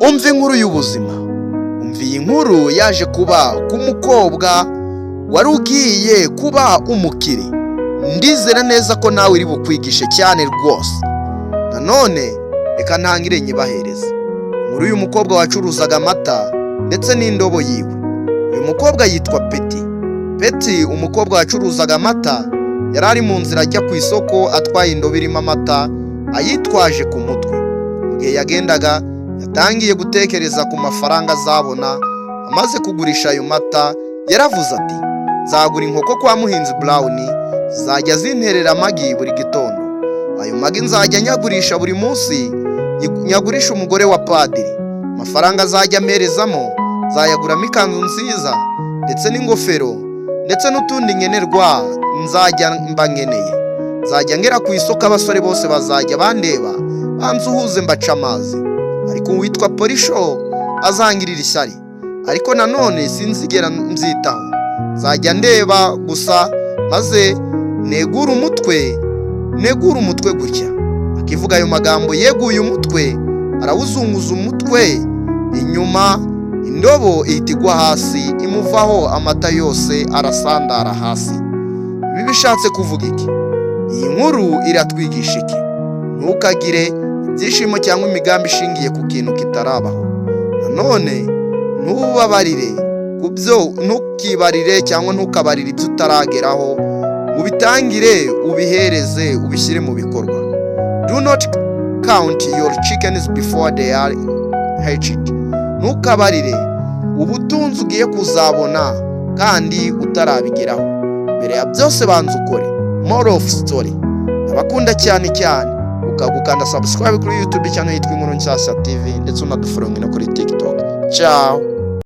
umva inkuru y'ubuzima. Umva iyi nkuru yaje kuba ku mukobwa wari ugiye kuba umukire. Ndizera neza ko nawe iri bukwigishe cyane rwose. Nanone reka ntangire nyibahereza inkuru y'umukobwa wacuruzaga amata ndetse n'indobo yiwe. Uyu mukobwa yitwa Peti, umukobwa wacuruzaga amata yari ari mu nzira ajya ku isoko atwaye indobo irimo amata ayitwaje ku mutwe. Mu gihe yagendaga yatangiye gutekereza ku mafaranga azabona amaze kugurisha ayo mata. Yaravuze ati, nzagura inkoko kwa Muhinzi Brown, zajya zinterera amagi buri gitondo. Ayo magi nzajya nyagurisha buri munsi, nyagurisha umugore wa padiri. Amafaranga azajya amperezamo nzayaguramo ikanzu nziza ndetse n'ingofero ndetse n'utundi nkenerwa nzajya mba nkeneye. Nzajya ngera ku isoko, abasore bose bazajya bandeba bansuhuze mbaca amazi. Ariko uwitwa Polisho azangirira ishyari, ariko nanone sinzigera mbyitaho. Nzajya ndeba gusa maze negura umutwe gutya. Akivuga ayo magambo yeguye umutwe, arawuzunguza umutwe inyuma, indobo ihita igwa hasi imuvaho, amata yose arasandara hasi. Ibi bishatse kuvuga iki? Iyi nkuru iratwigisha iki? Ntukagire ibyishimo cyangwa imigambi ishingiye ku kintu kitarabaho. Nanone ntubabarire ku byo, ntukibarire cyangwa ntukabarire ibyo utarageraho. Ubitangire, ubihereze, ubishyire mu bikorwa. Do not count your chickens before they are hatched. Ntukabarire ubutunzi ugiye kuzabona kandi utarabigeraho. Mbere ya byose banza ukore. Moral of story. Abakunda cyane ukagukanda subscribe kuri YouTube channel yitwa Inkuru Nshyashya TV ndetse unadufollowing no kuri TikTok. Ciao.